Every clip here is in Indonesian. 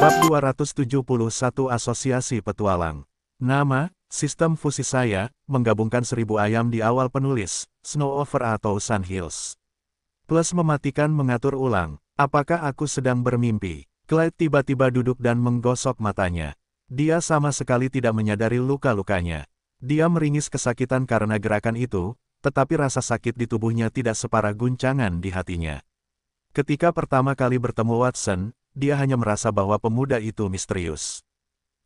Bab 271 Asosiasi Petualang. Nama, sistem fusi saya, menggabungkan 1000 ayam di awal penulis, Snow Over atau Sun Hills. Plus mematikan mengatur ulang. Apakah aku sedang bermimpi? Clyde tiba-tiba duduk dan menggosok matanya. Dia sama sekali tidak menyadari luka-lukanya. Dia meringis kesakitan karena gerakan itu, tetapi rasa sakit di tubuhnya tidak separah guncangan di hatinya. Ketika pertama kali bertemu Watson, dia hanya merasa bahwa pemuda itu misterius.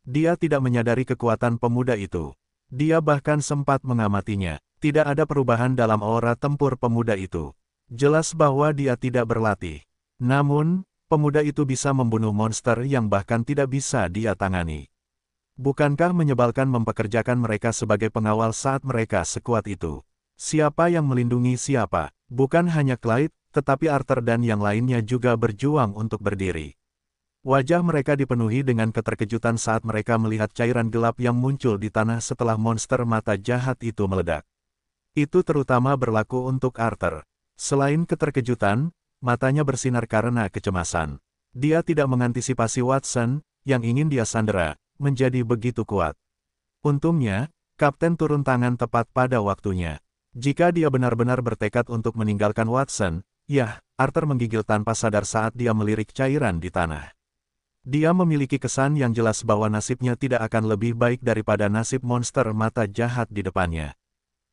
Dia tidak menyadari kekuatan pemuda itu. Dia bahkan sempat mengamatinya. Tidak ada perubahan dalam aura tempur pemuda itu. Jelas bahwa dia tidak berlatih. Namun, pemuda itu bisa membunuh monster yang bahkan tidak bisa dia tangani. Bukankah menyebalkan mempekerjakan mereka sebagai pengawal saat mereka sekuat itu? Siapa yang melindungi siapa? Bukan hanya Clyde, tetapi Arthur dan yang lainnya juga berjuang untuk berdiri. Wajah mereka dipenuhi dengan keterkejutan saat mereka melihat cairan gelap yang muncul di tanah setelah monster mata jahat itu meledak. Itu terutama berlaku untuk Arthur. Selain keterkejutan, matanya bersinar karena kecemasan. Dia tidak mengantisipasi Watson, yang ingin dia sandera, menjadi begitu kuat. Untungnya, Kapten turun tangan tepat pada waktunya. Jika dia benar-benar bertekad untuk meninggalkan Watson, Arthur menggigil tanpa sadar saat dia melirik cairan di tanah. Dia memiliki kesan yang jelas bahwa nasibnya tidak akan lebih baik daripada nasib monster mata jahat di depannya.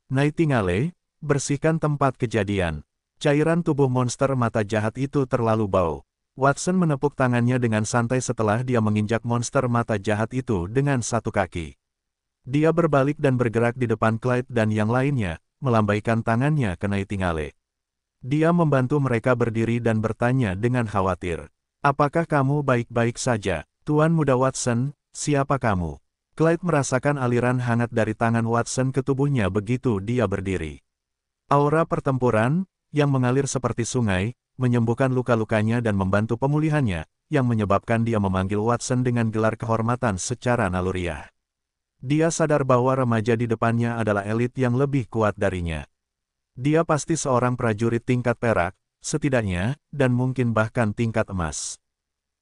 Nightingale, bersihkan tempat kejadian. Cairan tubuh monster mata jahat itu terlalu bau. Watson menepuk tangannya dengan santai setelah dia menginjak monster mata jahat itu dengan satu kaki. Dia berbalik dan bergerak di depan Clyde dan yang lainnya, melambaikan tangannya ke Nightingale. Dia membantu mereka berdiri dan bertanya dengan khawatir. Apakah kamu baik-baik saja, Tuan Muda Watson, siapa kamu? Clyde merasakan aliran hangat dari tangan Watson ke tubuhnya begitu dia berdiri. Aura pertempuran, yang mengalir seperti sungai, menyembuhkan luka-lukanya dan membantu pemulihannya, yang menyebabkan dia memanggil Watson dengan gelar kehormatan secara naluriah. Dia sadar bahwa remaja di depannya adalah elit yang lebih kuat darinya. Dia pasti seorang prajurit tingkat perak, setidaknya, dan mungkin bahkan tingkat emas.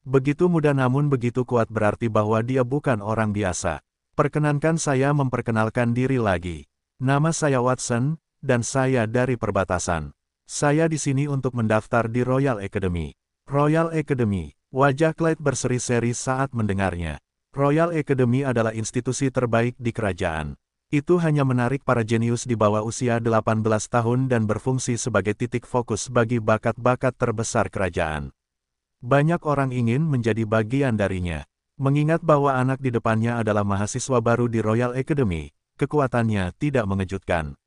Begitu muda namun begitu kuat berarti bahwa dia bukan orang biasa. Perkenankan saya memperkenalkan diri lagi. Nama saya Watson, dan saya dari perbatasan. Saya di sini untuk mendaftar di Royal Academy. Royal Academy, wajah Clyde berseri-seri saat mendengarnya. Royal Academy adalah institusi terbaik di kerajaan. Itu hanya menarik para jenius di bawah usia 18 tahun dan berfungsi sebagai titik fokus bagi bakat-bakat terbesar kerajaan. Banyak orang ingin menjadi bagian darinya. Mengingat bahwa anak di depannya adalah mahasiswa baru di Royal Academy, kekuatannya tidak mengejutkan.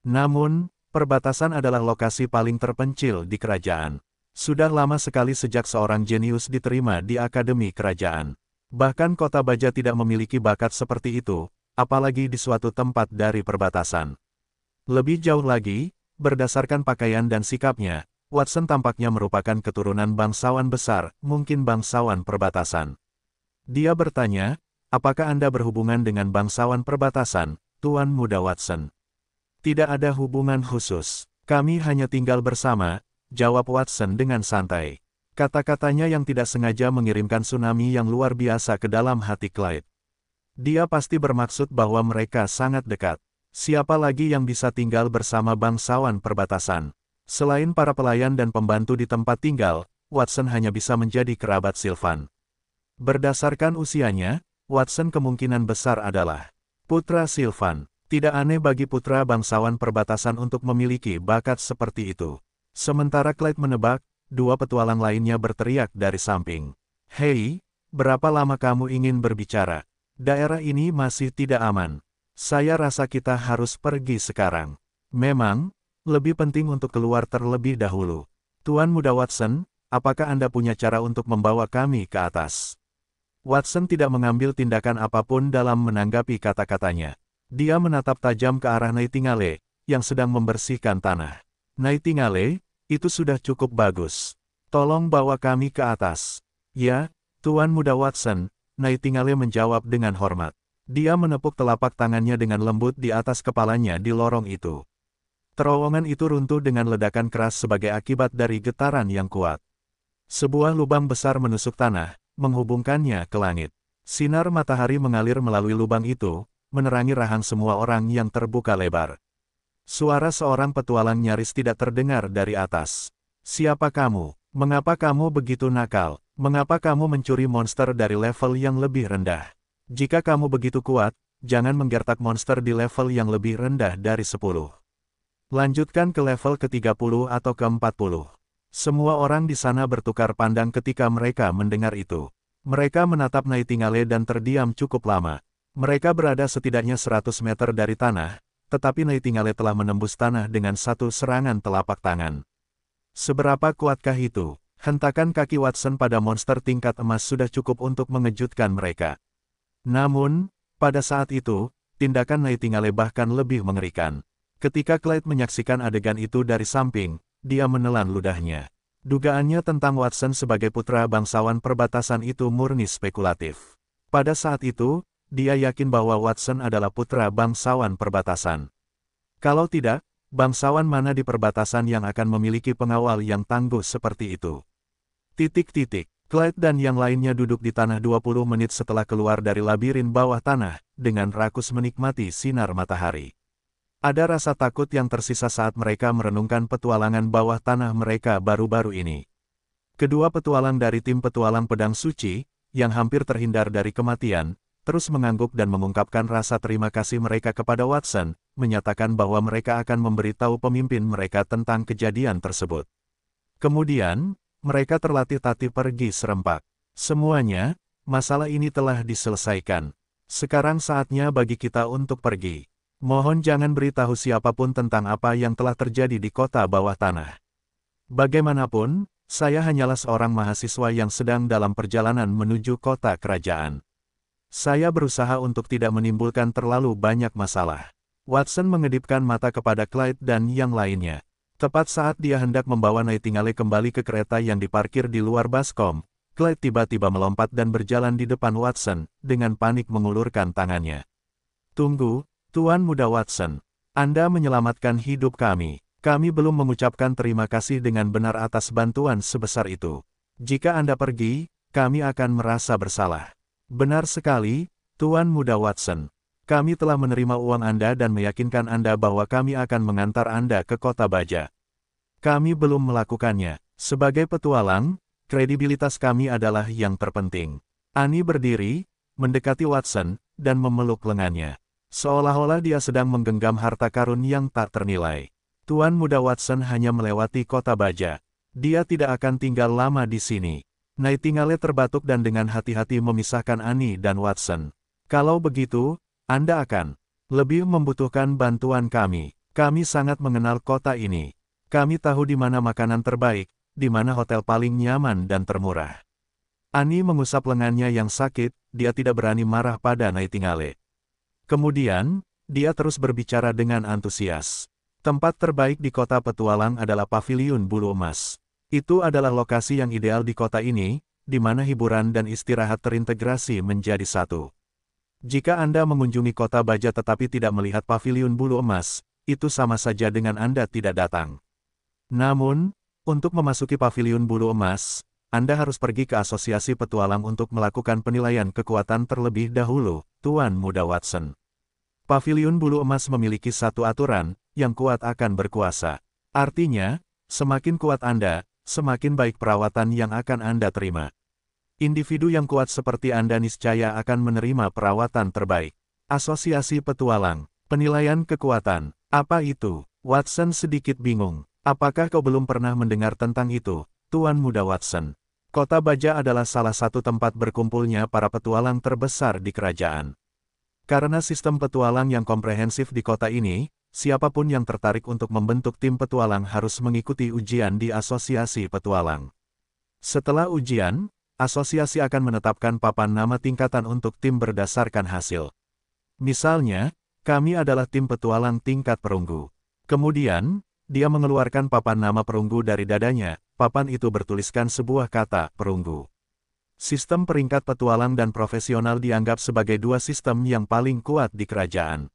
Namun, perbatasan adalah lokasi paling terpencil di kerajaan. Sudah lama sekali sejak seorang jenius diterima di Akademi Kerajaan. Bahkan kota baja tidak memiliki bakat seperti itu, apalagi di suatu tempat dari perbatasan. Lebih jauh lagi, berdasarkan pakaian dan sikapnya, Watson tampaknya merupakan keturunan bangsawan besar, mungkin bangsawan perbatasan. Dia bertanya, apakah Anda berhubungan dengan bangsawan perbatasan, Tuan Muda Watson? Tidak ada hubungan khusus. Kami hanya tinggal bersama, jawab Watson dengan santai. Kata-katanya yang tidak sengaja mengirimkan tsunami yang luar biasa ke dalam hati Clyde. Dia pasti bermaksud bahwa mereka sangat dekat. Siapa lagi yang bisa tinggal bersama bangsawan perbatasan? Selain para pelayan dan pembantu di tempat tinggal, Watson hanya bisa menjadi kerabat Sylvan. Berdasarkan usianya, Watson kemungkinan besar adalah putra Sylvan. Tidak aneh bagi putra bangsawan perbatasan untuk memiliki bakat seperti itu. Sementara Clyde menebak, dua petualang lainnya berteriak dari samping. Hei, berapa lama kamu ingin berbicara? Daerah ini masih tidak aman. Saya rasa kita harus pergi sekarang. Memang, lebih penting untuk keluar terlebih dahulu. Tuan Muda Watson, apakah Anda punya cara untuk membawa kami ke atas? Watson tidak mengambil tindakan apapun dalam menanggapi kata-katanya. Dia menatap tajam ke arah Nightingale, yang sedang membersihkan tanah. Nightingale, itu sudah cukup bagus. Tolong bawa kami ke atas. Ya, Tuan Muda Watson, Nightingale menjawab dengan hormat. Dia menepuk telapak tangannya dengan lembut di atas kepalanya di lorong itu. Terowongan itu runtuh dengan ledakan keras sebagai akibat dari getaran yang kuat. Sebuah lubang besar menusuk tanah, menghubungkannya ke langit. Sinar matahari mengalir melalui lubang itu, menerangi rahang semua orang yang terbuka lebar. Suara seorang petualang nyaris tidak terdengar dari atas. "Siapa kamu? Mengapa kamu begitu nakal? Mengapa kamu mencuri monster dari level yang lebih rendah? Jika kamu begitu kuat, jangan menggertak monster di level yang lebih rendah dari 10. Lanjutkan ke level ke-30 atau ke-40. Semua orang di sana bertukar pandang ketika mereka mendengar itu. Mereka menatap Nightingale dan terdiam cukup lama. Mereka berada setidaknya 100 meter dari tanah, tetapi Nightingale telah menembus tanah dengan satu serangan telapak tangan. Seberapa kuatkah itu? Hentakan kaki Watson pada monster tingkat emas sudah cukup untuk mengejutkan mereka. Namun, pada saat itu, tindakan Nightingale bahkan lebih mengerikan. Ketika Clyde menyaksikan adegan itu dari samping, dia menelan ludahnya. Dugaannya tentang Watson sebagai putra bangsawan perbatasan itu murni spekulatif. Pada saat itu, dia yakin bahwa Watson adalah putra bangsawan perbatasan. Kalau tidak, bangsawan mana di perbatasan yang akan memiliki pengawal yang tangguh seperti itu? Clyde dan yang lainnya duduk di tanah 20 menit setelah keluar dari labirin bawah tanah, dengan rakus menikmati sinar matahari. Ada rasa takut yang tersisa saat mereka merenungkan petualangan bawah tanah mereka baru-baru ini. Kedua petualang dari tim petualang pedang suci, yang hampir terhindar dari kematian, terus mengangguk dan mengungkapkan rasa terima kasih mereka kepada Watson, menyatakan bahwa mereka akan memberitahu pemimpin mereka tentang kejadian tersebut. Kemudian, mereka terlatih-tatih pergi serempak. Semuanya, masalah ini telah diselesaikan. Sekarang saatnya bagi kita untuk pergi. Mohon jangan beritahu siapapun tentang apa yang telah terjadi di kota bawah tanah. Bagaimanapun, saya hanyalah seorang mahasiswa yang sedang dalam perjalanan menuju kota kerajaan. Saya berusaha untuk tidak menimbulkan terlalu banyak masalah. Watson mengedipkan mata kepada Clyde dan yang lainnya. Tepat saat dia hendak membawa Nightingale kembali ke kereta yang diparkir di luar baskom, Clyde tiba-tiba melompat dan berjalan di depan Watson, dengan panik mengulurkan tangannya. "Tunggu, Tuan Muda Watson. Anda menyelamatkan hidup kami. Kami belum mengucapkan terima kasih dengan benar atas bantuan sebesar itu. Jika Anda pergi, kami akan merasa bersalah." "Benar sekali, Tuan Muda Watson. Kami telah menerima uang Anda dan meyakinkan Anda bahwa kami akan mengantar Anda ke kota baja. Kami belum melakukannya. Sebagai petualang, kredibilitas kami adalah yang terpenting." Annie berdiri, mendekati Watson, dan memeluk lengannya. Seolah-olah dia sedang menggenggam harta karun yang tak ternilai. Tuan Muda Watson hanya melewati kota baja. Dia tidak akan tinggal lama di sini. Nightingale terbatuk dan dengan hati-hati memisahkan Annie dan Watson. "Kalau begitu, Anda akan lebih membutuhkan bantuan kami. Kami sangat mengenal kota ini. Kami tahu di mana makanan terbaik, di mana hotel paling nyaman dan termurah." Annie mengusap lengannya yang sakit, dia tidak berani marah pada Nightingale. Kemudian, dia terus berbicara dengan antusias. "Tempat terbaik di kota petualang adalah Paviliun Bulu Emas. Itu adalah lokasi yang ideal di kota ini, di mana hiburan dan istirahat terintegrasi menjadi satu. Jika Anda mengunjungi kota baja tetapi tidak melihat Paviliun Bulu Emas, itu sama saja dengan Anda tidak datang. Namun, untuk memasuki Paviliun Bulu Emas, Anda harus pergi ke Asosiasi Petualang untuk melakukan penilaian kekuatan terlebih dahulu, Tuan Muda Watson. Paviliun Bulu Emas memiliki satu aturan, yang kuat akan berkuasa. Artinya, semakin kuat Anda, semakin baik perawatan yang akan Anda terima. Individu yang kuat seperti Anda niscaya akan menerima perawatan terbaik. Asosiasi Petualang, penilaian kekuatan, apa itu? Watson sedikit bingung. Apakah kau belum pernah mendengar tentang itu, Tuan Muda Watson? Kota Baja adalah salah satu tempat berkumpulnya para petualang terbesar di kerajaan. Karena sistem petualang yang komprehensif di kota ini, siapapun yang tertarik untuk membentuk tim petualang harus mengikuti ujian di Asosiasi Petualang. Setelah ujian, asosiasi akan menetapkan papan nama tingkatan untuk tim berdasarkan hasil. Misalnya, kami adalah tim petualang tingkat perunggu. Kemudian, dia mengeluarkan papan nama perunggu dari dadanya, papan itu bertuliskan sebuah kata, perunggu. Sistem peringkat petualang dan profesional dianggap sebagai dua sistem yang paling kuat di kerajaan.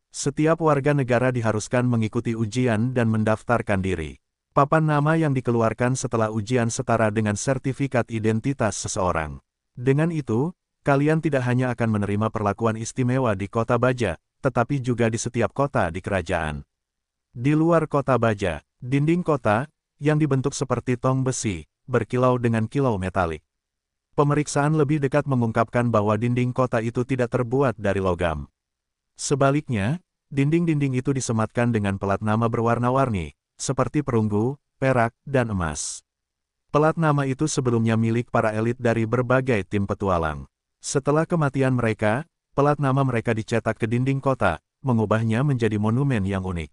Setiap warga negara diharuskan mengikuti ujian dan mendaftarkan diri. Papan nama yang dikeluarkan setelah ujian setara dengan sertifikat identitas seseorang. Dengan itu, kalian tidak hanya akan menerima perlakuan istimewa di kota baja, tetapi juga di setiap kota di kerajaan. Di luar kota baja, dinding kota, yang dibentuk seperti tong besi, berkilau dengan kilau metalik. Pemeriksaan lebih dekat mengungkapkan bahwa dinding kota itu tidak terbuat dari logam. Sebaliknya, dinding-dinding itu disematkan dengan pelat nama berwarna-warni, seperti perunggu, perak, dan emas. Pelat nama itu sebelumnya milik para elit dari berbagai tim petualang. Setelah kematian mereka, pelat nama mereka dicetak ke dinding kota, mengubahnya menjadi monumen yang unik.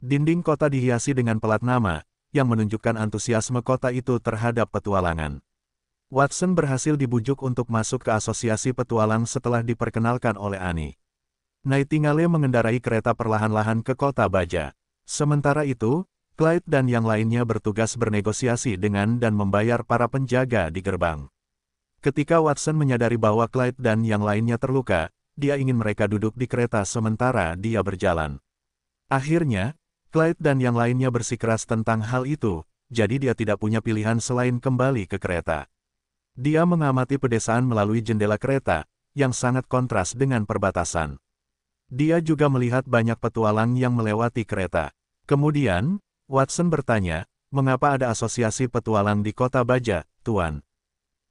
Dinding kota dihiasi dengan pelat nama, yang menunjukkan antusiasme kota itu terhadap petualangan. Watson berhasil dibujuk untuk masuk ke asosiasi petualang setelah diperkenalkan oleh Annie. Nightingale mengendarai kereta perlahan-lahan ke kota baja. Sementara itu, Clyde dan yang lainnya bertugas bernegosiasi dengan dan membayar para penjaga di gerbang. Ketika Watson menyadari bahwa Clyde dan yang lainnya terluka, dia ingin mereka duduk di kereta sementara dia berjalan. Akhirnya, Clyde dan yang lainnya bersikeras tentang hal itu, jadi dia tidak punya pilihan selain kembali ke kereta. Dia mengamati pedesaan melalui jendela kereta, yang sangat kontras dengan perbatasan. Dia juga melihat banyak petualang yang melewati kereta. Kemudian, Watson bertanya, mengapa ada asosiasi petualang di kota baja, Tuan?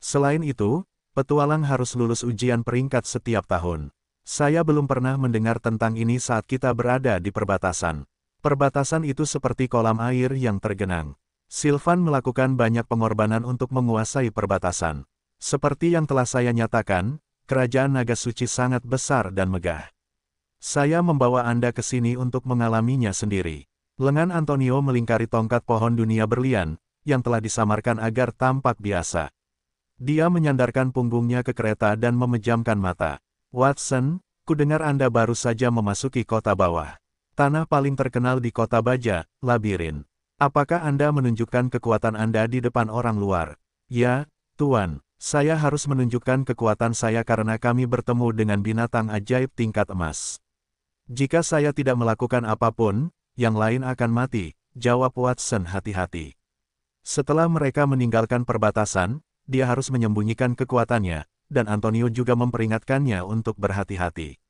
Selain itu, petualang harus lulus ujian peringkat setiap tahun. Saya belum pernah mendengar tentang ini saat kita berada di perbatasan. Perbatasan itu seperti kolam air yang tergenang. Sylvan melakukan banyak pengorbanan untuk menguasai perbatasan. Seperti yang telah saya nyatakan, kerajaan naga suci sangat besar dan megah. Saya membawa Anda ke sini untuk mengalaminya sendiri. Lengan Antonio melingkari tongkat pohon dunia berlian, yang telah disamarkan agar tampak biasa. Dia menyandarkan punggungnya ke kereta dan memejamkan mata. Watson, kudengar Anda baru saja memasuki kota bawah. Tanah paling terkenal di kota baja, labirin. Apakah Anda menunjukkan kekuatan Anda di depan orang luar? Ya, Tuan. Saya harus menunjukkan kekuatan saya karena kami bertemu dengan binatang ajaib tingkat emas. Jika saya tidak melakukan apapun, yang lain akan mati, jawab Watson hati-hati. Setelah mereka meninggalkan perbatasan, dia harus menyembunyikan kekuatannya, dan Antonio juga memperingatkannya untuk berhati-hati.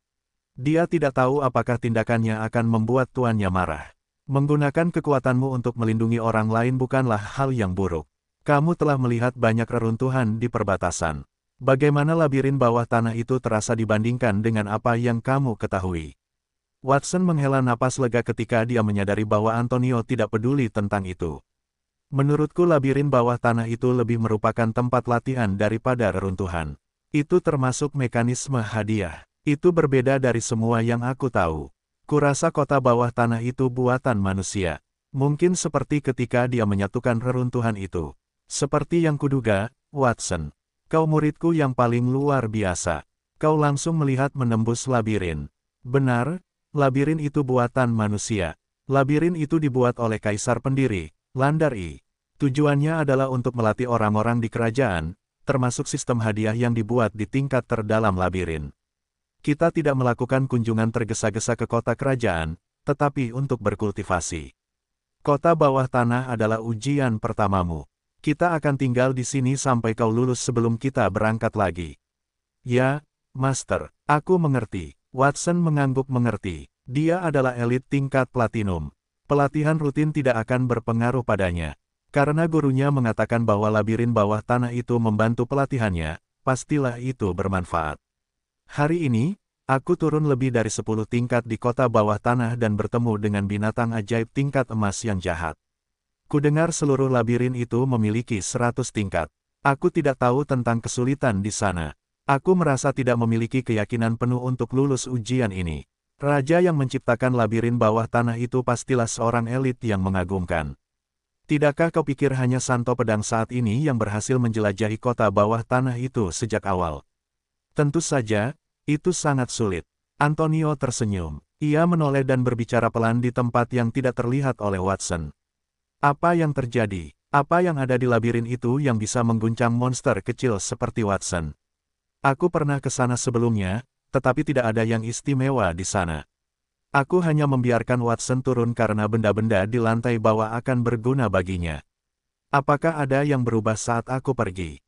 Dia tidak tahu apakah tindakannya akan membuat tuannya marah. Menggunakan kekuatanmu untuk melindungi orang lain bukanlah hal yang buruk. Kamu telah melihat banyak reruntuhan di perbatasan. Bagaimana labirin bawah tanah itu terasa dibandingkan dengan apa yang kamu ketahui? Watson menghela napas lega ketika dia menyadari bahwa Antonio tidak peduli tentang itu. Menurutku labirin bawah tanah itu lebih merupakan tempat latihan daripada reruntuhan. Itu termasuk mekanisme hadiah. Itu berbeda dari semua yang aku tahu. Kurasa kota bawah tanah itu buatan manusia. Mungkin seperti ketika dia menyatukan reruntuhan itu. Seperti yang kuduga, Watson. Kau muridku yang paling luar biasa. Kau langsung melihat menembus labirin. Benar, labirin itu buatan manusia. Labirin itu dibuat oleh kaisar pendiri, Landar I. Tujuannya adalah untuk melatih orang-orang di kerajaan, termasuk sistem hadiah yang dibuat di tingkat terdalam labirin. Kita tidak melakukan kunjungan tergesa-gesa ke kota kerajaan, tetapi untuk berkultivasi. Kota bawah tanah adalah ujian pertamamu. Kita akan tinggal di sini sampai kau lulus sebelum kita berangkat lagi. Ya, Master, aku mengerti. Watson mengangguk mengerti. Dia adalah elit tingkat platinum. Pelatihan rutin tidak akan berpengaruh padanya. Karena gurunya mengatakan bahwa labirin bawah tanah itu membantu pelatihannya, pastilah itu bermanfaat. Hari ini, aku turun lebih dari 10 tingkat di kota bawah tanah dan bertemu dengan binatang ajaib tingkat emas yang jahat. Kudengar seluruh labirin itu memiliki 100 tingkat. Aku tidak tahu tentang kesulitan di sana. Aku merasa tidak memiliki keyakinan penuh untuk lulus ujian ini. Raja yang menciptakan labirin bawah tanah itu pastilah seorang elit yang mengagumkan. Tidakkah kau pikir hanya Santo Pedang saat ini yang berhasil menjelajahi kota bawah tanah itu sejak awal? Tentu saja, itu sangat sulit. Antonio tersenyum. Ia menoleh dan berbicara pelan di tempat yang tidak terlihat oleh Watson. Apa yang terjadi? Apa yang ada di labirin itu yang bisa mengguncang monster kecil seperti Watson? Aku pernah ke sana sebelumnya, tetapi tidak ada yang istimewa di sana. Aku hanya membiarkan Watson turun karena benda-benda di lantai bawah akan berguna baginya. Apakah ada yang berubah saat aku pergi?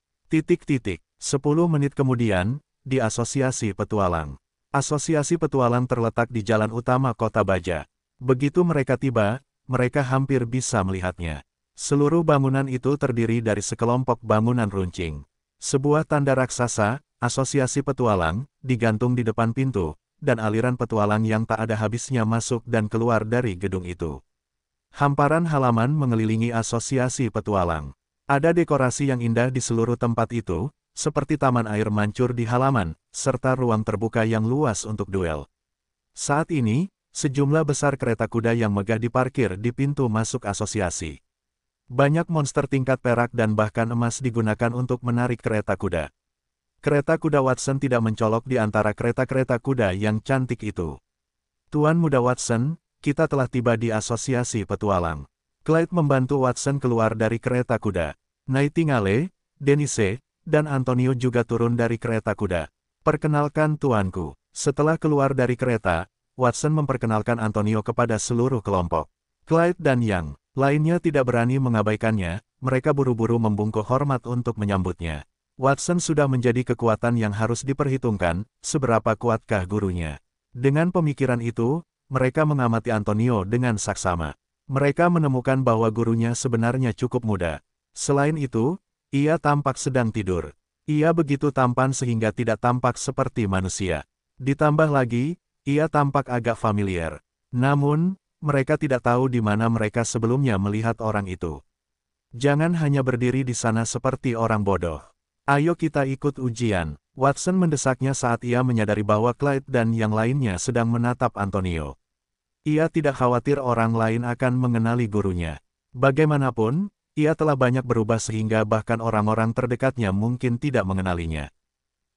10 menit kemudian, di Asosiasi Petualang. Asosiasi Petualang terletak di jalan utama Kota Baja. Begitu mereka tiba, mereka hampir bisa melihatnya. Seluruh bangunan itu terdiri dari sekelompok bangunan runcing. Sebuah tanda raksasa, Asosiasi Petualang, digantung di depan pintu, dan aliran petualang yang tak ada habisnya masuk dan keluar dari gedung itu. Hamparan halaman mengelilingi Asosiasi Petualang. Ada dekorasi yang indah di seluruh tempat itu, seperti taman air mancur di halaman, serta ruang terbuka yang luas untuk duel. Saat ini, sejumlah besar kereta kuda yang megah diparkir di pintu masuk asosiasi. Banyak monster tingkat perak dan bahkan emas digunakan untuk menarik kereta kuda. Kereta kuda Watson tidak mencolok di antara kereta-kereta kuda yang cantik itu. Tuan Muda Watson, kita telah tiba di Asosiasi Petualang. Clyde membantu Watson keluar dari kereta kuda. Nightingale, Denise, dan Antonio juga turun dari kereta kuda. Perkenalkan tuanku. Setelah keluar dari kereta, Watson memperkenalkan Antonio kepada seluruh kelompok. Clyde dan yang lainnya tidak berani mengabaikannya, mereka buru-buru membungkuk hormat untuk menyambutnya. Watson sudah menjadi kekuatan yang harus diperhitungkan, seberapa kuatkah gurunya. Dengan pemikiran itu, mereka mengamati Antonio dengan saksama. Mereka menemukan bahwa gurunya sebenarnya cukup muda. Selain itu, ia tampak sedang tidur. Ia begitu tampan sehingga tidak tampak seperti manusia. Ditambah lagi, ia tampak agak familiar. Namun, mereka tidak tahu di mana mereka sebelumnya melihat orang itu. Jangan hanya berdiri di sana seperti orang bodoh. Ayo kita ikut ujian. Watson mendesaknya saat ia menyadari bahwa Clyde dan yang lainnya sedang menatap Antonio. Ia tidak khawatir orang lain akan mengenali gurunya. Bagaimanapun, ia telah banyak berubah sehingga bahkan orang-orang terdekatnya mungkin tidak mengenalinya.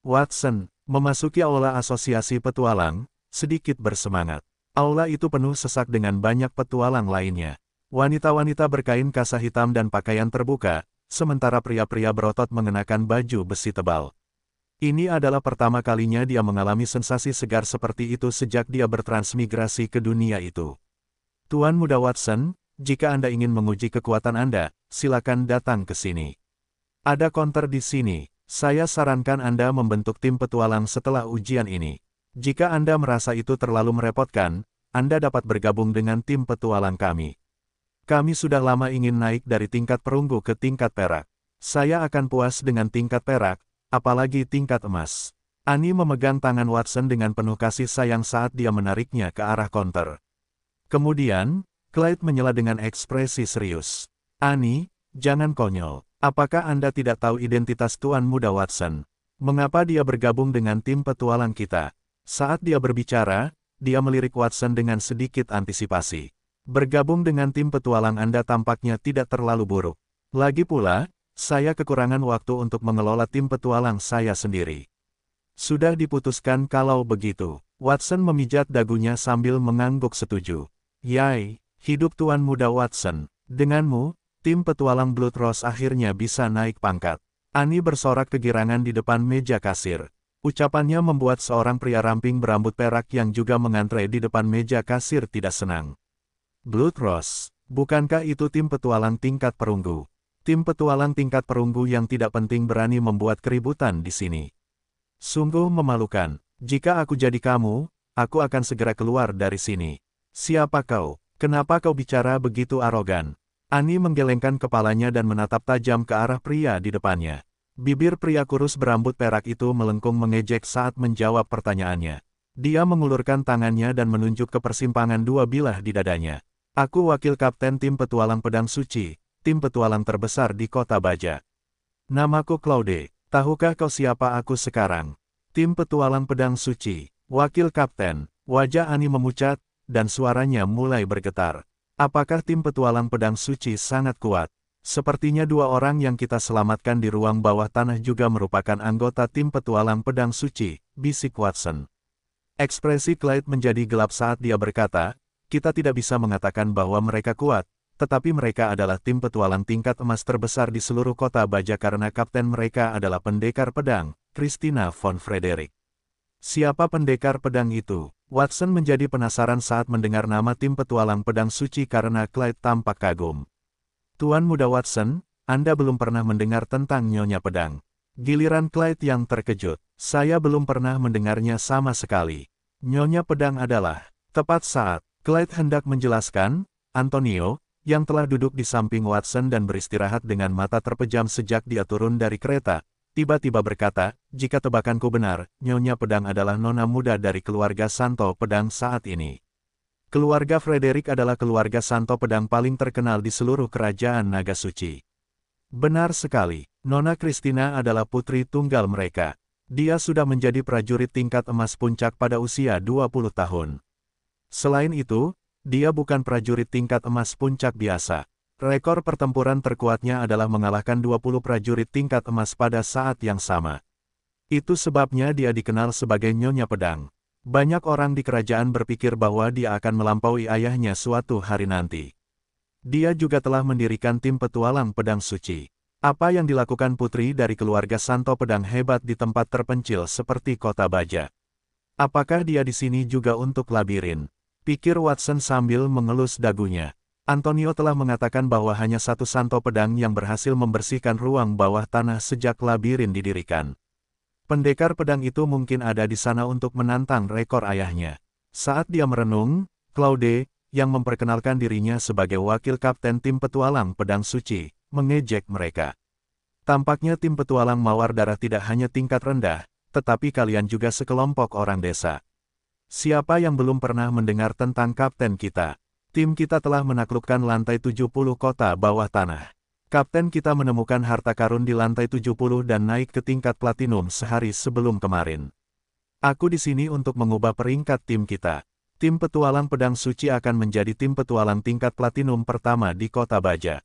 Watson memasuki aula Asosiasi Petualang, sedikit bersemangat. Aula itu penuh sesak dengan banyak petualang lainnya. Wanita-wanita berkain kasa hitam dan pakaian terbuka, sementara pria-pria berotot mengenakan baju besi tebal. Ini adalah pertama kalinya dia mengalami sensasi segar seperti itu sejak dia bertransmigrasi ke dunia itu. Tuan Muda Watson, jika Anda ingin menguji kekuatan Anda, silakan datang ke sini. Ada konter di sini. Saya sarankan Anda membentuk tim petualang setelah ujian ini. Jika Anda merasa itu terlalu merepotkan, Anda dapat bergabung dengan tim petualang kami. Kami sudah lama ingin naik dari tingkat perunggu ke tingkat perak. Saya akan puas dengan tingkat perak, apalagi tingkat emas. Annie memegang tangan Watson dengan penuh kasih sayang saat dia menariknya ke arah konter. Kemudian, Clyde menyela dengan ekspresi serius. Annie, jangan konyol. Apakah Anda tidak tahu identitas Tuan Muda Watson? Mengapa dia bergabung dengan tim petualang kita? Saat dia berbicara, dia melirik Watson dengan sedikit antisipasi. Bergabung dengan tim petualang Anda tampaknya tidak terlalu buruk. Lagi pula, saya kekurangan waktu untuk mengelola tim petualang saya sendiri. Sudah diputuskan kalau begitu. Watson memijat dagunya sambil mengangguk setuju. Yay, hidup Tuan Muda Watson. Denganmu, tim petualang Blood Rose akhirnya bisa naik pangkat. Annie bersorak kegirangan di depan meja kasir. Ucapannya membuat seorang pria ramping berambut perak yang juga mengantre di depan meja kasir tidak senang. Blood Rose, bukankah itu tim petualang tingkat perunggu? Tim petualang tingkat perunggu yang tidak penting berani membuat keributan di sini. Sungguh memalukan. Jika aku jadi kamu, aku akan segera keluar dari sini. Siapa kau? Kenapa kau bicara begitu arogan? Annie menggelengkan kepalanya dan menatap tajam ke arah pria di depannya. Bibir pria kurus berambut perak itu melengkung mengejek saat menjawab pertanyaannya. Dia mengulurkan tangannya dan menunjuk ke persimpangan dua bilah di dadanya. Aku wakil kapten tim petualang pedang suci, tim petualang terbesar di Kota Baja. Namaku Claude, tahukah kau siapa aku sekarang? Tim petualang pedang suci, wakil kapten, wajah Annie memucat, dan suaranya mulai bergetar. Apakah tim petualang pedang suci sangat kuat? Sepertinya dua orang yang kita selamatkan di ruang bawah tanah juga merupakan anggota tim petualang pedang suci, bisik Watson. Ekspresi Clyde menjadi gelap saat dia berkata, kita tidak bisa mengatakan bahwa mereka kuat, tetapi mereka adalah tim petualang tingkat emas terbesar di seluruh Kota Baja karena kapten mereka adalah pendekar pedang, Christina von Frederick. Siapa pendekar pedang itu? Watson menjadi penasaran saat mendengar nama tim petualang pedang suci karena Clyde tampak kagum. Tuan Muda Watson, Anda belum pernah mendengar tentang Nyonya Pedang. Giliran Clyde yang terkejut. Saya belum pernah mendengarnya sama sekali. Nyonya Pedang adalah. Tepat saat Clyde hendak menjelaskan, Antonio, yang telah duduk di samping Watson dan beristirahat dengan mata terpejam sejak dia turun dari kereta, tiba-tiba berkata, jika tebakanku benar, Nyonya Pedang adalah nona muda dari keluarga Santo Pedang saat ini. Keluarga Frederick adalah keluarga Santo Pedang paling terkenal di seluruh kerajaan Naga Suci. Benar sekali, Nona Christina adalah putri tunggal mereka. Dia sudah menjadi prajurit tingkat emas puncak pada usia 20 tahun. Selain itu, dia bukan prajurit tingkat emas puncak biasa. Rekor pertempuran terkuatnya adalah mengalahkan 20 prajurit tingkat emas pada saat yang sama. Itu sebabnya dia dikenal sebagai Nyonya Pedang. Banyak orang di kerajaan berpikir bahwa dia akan melampaui ayahnya suatu hari nanti. Dia juga telah mendirikan tim petualang pedang suci. Apa yang dilakukan putri dari keluarga Santo Pedang hebat di tempat terpencil seperti Kota Baja? Apakah dia di sini juga untuk labirin? Pikir Watson sambil mengelus dagunya. Antonio telah mengatakan bahwa hanya satu Santo Pedang yang berhasil membersihkan ruang bawah tanah sejak labirin didirikan. Pendekar pedang itu mungkin ada di sana untuk menantang rekor ayahnya. Saat dia merenung, Claude, yang memperkenalkan dirinya sebagai wakil kapten tim petualang pedang suci, mengejek mereka. Tampaknya tim petualang Mawar Darah tidak hanya tingkat rendah, tetapi kalian juga sekelompok orang desa. Siapa yang belum pernah mendengar tentang kapten kita? Tim kita telah menaklukkan lantai 70 kota bawah tanah. Kapten kita menemukan harta karun di lantai 70 dan naik ke tingkat platinum sehari sebelum kemarin. Aku di sini untuk mengubah peringkat tim kita. Tim petualang pedang suci akan menjadi tim petualang tingkat platinum pertama di Kota Baja.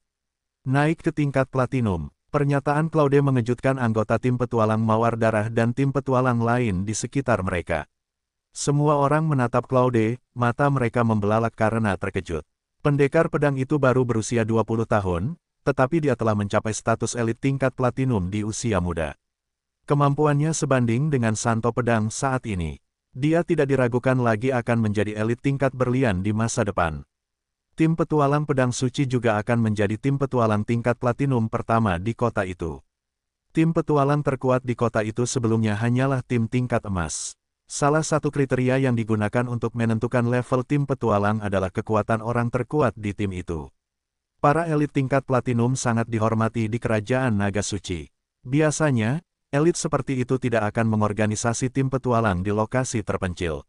Naik ke tingkat platinum, pernyataan Claude mengejutkan anggota tim petualang Mawar Darah dan tim petualang lain di sekitar mereka. Semua orang menatap Claude, mata mereka membelalak karena terkejut. Pendekar pedang itu baru berusia 20 tahun, tetapi dia telah mencapai status elit tingkat platinum di usia muda. Kemampuannya sebanding dengan Santo Pedang saat ini. Dia tidak diragukan lagi akan menjadi elit tingkat berlian di masa depan. Tim petualang pedang suci juga akan menjadi tim petualang tingkat platinum pertama di kota itu. Tim petualang terkuat di kota itu sebelumnya hanyalah tim tingkat emas. Salah satu kriteria yang digunakan untuk menentukan level tim petualang adalah kekuatan orang terkuat di tim itu. Para elit tingkat platinum sangat dihormati di kerajaan Naga Suci. Biasanya, elit seperti itu tidak akan mengorganisasi tim petualang di lokasi terpencil.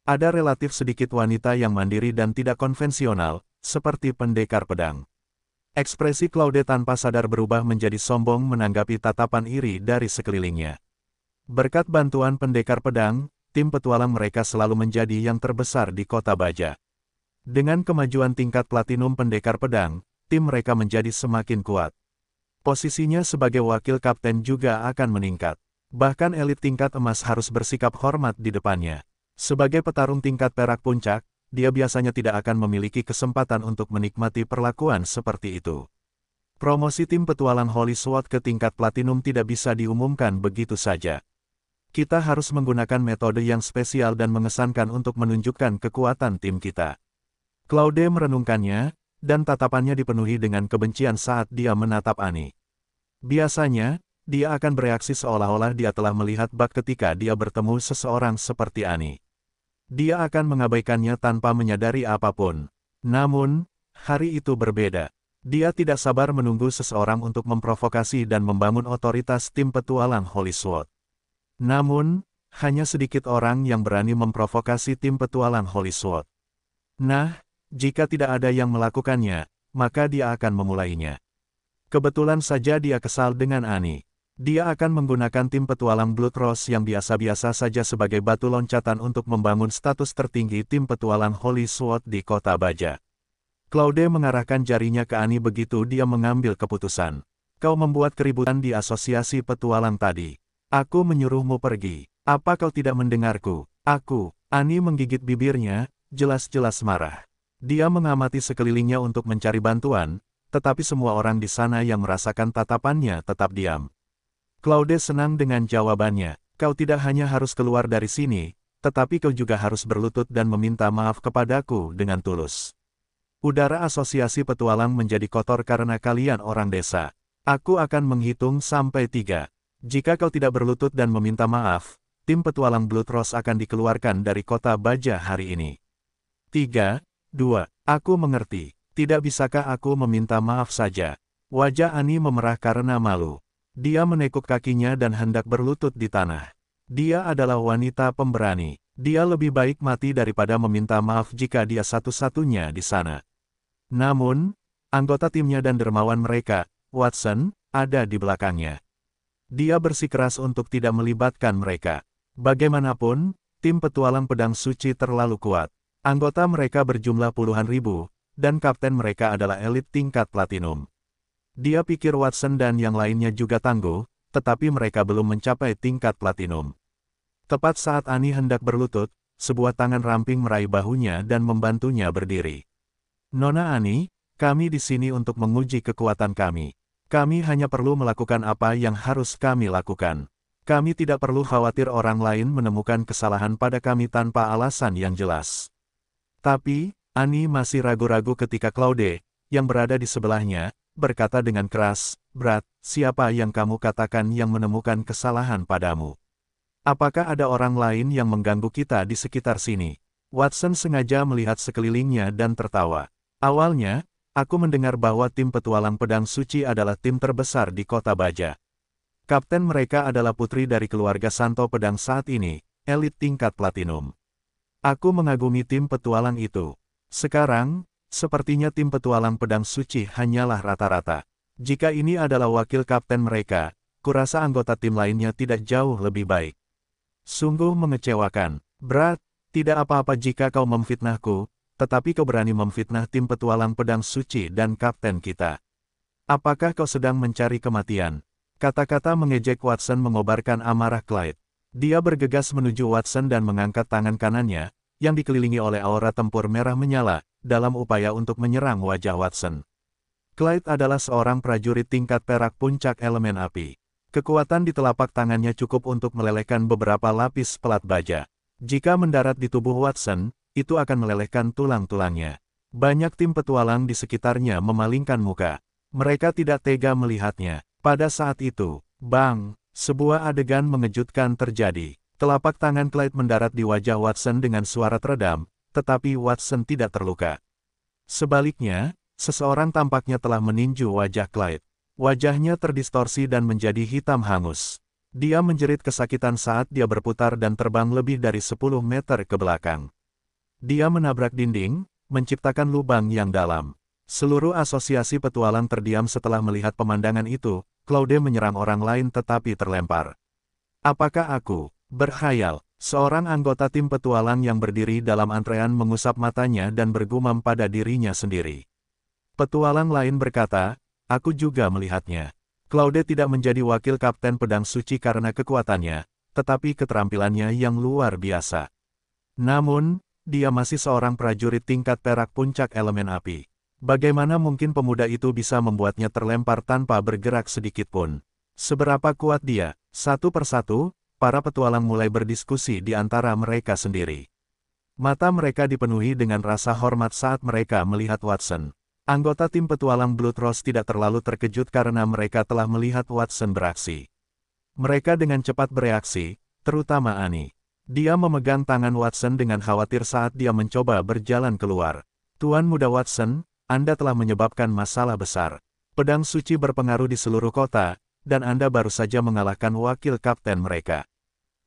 Ada relatif sedikit wanita yang mandiri dan tidak konvensional, seperti pendekar pedang. Ekspresi Claude tanpa sadar berubah menjadi sombong menanggapi tatapan iri dari sekelilingnya. Berkat bantuan pendekar pedang, tim petualang mereka selalu menjadi yang terbesar di Kota Baja. Dengan kemajuan tingkat platinum pendekar pedang, tim mereka menjadi semakin kuat. Posisinya sebagai wakil kapten juga akan meningkat. Bahkan elit tingkat emas harus bersikap hormat di depannya. Sebagai petarung tingkat perak puncak, dia biasanya tidak akan memiliki kesempatan untuk menikmati perlakuan seperti itu. Promosi tim petualang Holy Sword ke tingkat platinum tidak bisa diumumkan begitu saja. Kita harus menggunakan metode yang spesial dan mengesankan untuk menunjukkan kekuatan tim kita. Claude merenungkannya, dan tatapannya dipenuhi dengan kebencian saat dia menatap Annie. Biasanya, dia akan bereaksi seolah-olah dia telah melihat bak ketika dia bertemu seseorang seperti Annie. Dia akan mengabaikannya tanpa menyadari apapun. Namun, hari itu berbeda. Dia tidak sabar menunggu seseorang untuk memprovokasi dan membangun otoritas tim petualang Holy Sword. Namun, hanya sedikit orang yang berani memprovokasi tim petualang Holy Sword. Nah, jika tidak ada yang melakukannya, maka dia akan memulainya. Kebetulan saja dia kesal dengan Annie. Dia akan menggunakan tim petualang Blood Rose yang biasa-biasa saja sebagai batu loncatan untuk membangun status tertinggi tim petualang Holy Sword di Kota Baja. Claude mengarahkan jarinya ke Annie begitu dia mengambil keputusan. Kau membuat keributan di asosiasi petualang tadi. Aku menyuruhmu pergi. Apa kau tidak mendengarku? Annie menggigit bibirnya, jelas-jelas marah. Dia mengamati sekelilingnya untuk mencari bantuan, tetapi semua orang di sana yang merasakan tatapannya tetap diam. Claude senang dengan jawabannya. Kau tidak hanya harus keluar dari sini, tetapi kau juga harus berlutut dan meminta maaf kepadaku dengan tulus. Udara asosiasi petualang menjadi kotor karena kalian orang desa. Aku akan menghitung sampai 3. Jika kau tidak berlutut dan meminta maaf, tim petualang Blood Rose akan dikeluarkan dari kota baja hari ini. 3, 2, aku mengerti. Tidak bisakah aku meminta maaf saja? Wajah Annie memerah karena malu. Dia menekuk kakinya dan hendak berlutut di tanah. Dia adalah wanita pemberani. Dia lebih baik mati daripada meminta maaf jika dia satu-satunya di sana. Namun, anggota timnya dan dermawan mereka, Watson, ada di belakangnya. Dia bersikeras untuk tidak melibatkan mereka. Bagaimanapun, tim petualang pedang suci terlalu kuat. Anggota mereka berjumlah puluhan ribu, dan kapten mereka adalah elit tingkat platinum. Dia pikir Watson dan yang lainnya juga tangguh, tetapi mereka belum mencapai tingkat platinum. Tepat saat Annie hendak berlutut, sebuah tangan ramping meraih bahunya dan membantunya berdiri. Nona Annie, kami di sini untuk menguji kekuatan kami. Kami hanya perlu melakukan apa yang harus kami lakukan. Kami tidak perlu khawatir orang lain menemukan kesalahan pada kami tanpa alasan yang jelas. Tapi, Annie masih ragu-ragu ketika Claude, yang berada di sebelahnya, berkata dengan keras, "Brad, siapa yang kamu katakan yang menemukan kesalahan padamu? Apakah ada orang lain yang mengganggu kita di sekitar sini?" Watson sengaja melihat sekelilingnya dan tertawa. Awalnya, aku mendengar bahwa tim petualang pedang suci adalah tim terbesar di kota baja. Kapten mereka adalah putri dari keluarga Santo Pedang saat ini, elit tingkat platinum. Aku mengagumi tim petualang itu. Sekarang, sepertinya tim petualang pedang suci hanyalah rata-rata. Jika ini adalah wakil kapten mereka, kurasa anggota tim lainnya tidak jauh lebih baik. Sungguh mengecewakan. Brad, tidak apa-apa jika kau memfitnahku, tetapi kau berani memfitnah tim petualang pedang suci dan kapten kita. Apakah kau sedang mencari kematian? Kata-kata mengejek Watson mengobarkan amarah Clyde. Dia bergegas menuju Watson dan mengangkat tangan kanannya, yang dikelilingi oleh aura tempur merah menyala, dalam upaya untuk menyerang wajah Watson. Clyde adalah seorang prajurit tingkat perak puncak elemen api. Kekuatan di telapak tangannya cukup untuk melelehkan beberapa lapis pelat baja. Jika mendarat di tubuh Watson, itu akan melelehkan tulang-tulangnya. Banyak tim petualang di sekitarnya memalingkan muka. Mereka tidak tega melihatnya. Pada saat itu, bang! Sebuah adegan mengejutkan terjadi. Telapak tangan Clyde mendarat di wajah Watson dengan suara teredam, tetapi Watson tidak terluka. Sebaliknya, seseorang tampaknya telah meninju wajah Clyde. Wajahnya terdistorsi dan menjadi hitam hangus. Dia menjerit kesakitan saat dia berputar dan terbang lebih dari 10 meter ke belakang. Dia menabrak dinding, menciptakan lubang yang dalam. Seluruh asosiasi petualang terdiam setelah melihat pemandangan itu. Claude menyerang orang lain tetapi terlempar. Apakah aku berkhayal? Seorang anggota tim petualang yang berdiri dalam antrean mengusap matanya dan bergumam pada dirinya sendiri. Petualang lain berkata, aku juga melihatnya. Claude tidak menjadi wakil kapten pedang suci karena kekuatannya, tetapi keterampilannya yang luar biasa. Namun, dia masih seorang prajurit tingkat perak puncak elemen api. Bagaimana mungkin pemuda itu bisa membuatnya terlempar tanpa bergerak sedikitpun? Seberapa kuat dia? Satu persatu, para petualang mulai berdiskusi di antara mereka sendiri. Mata mereka dipenuhi dengan rasa hormat saat mereka melihat Watson. Anggota tim petualang Blood Rose tidak terlalu terkejut karena mereka telah melihat Watson beraksi. Mereka dengan cepat bereaksi, terutama Annie. Dia memegang tangan Watson dengan khawatir saat dia mencoba berjalan keluar. Tuan Muda Watson, Anda telah menyebabkan masalah besar. Pedang suci berpengaruh di seluruh kota, dan Anda baru saja mengalahkan wakil kapten mereka.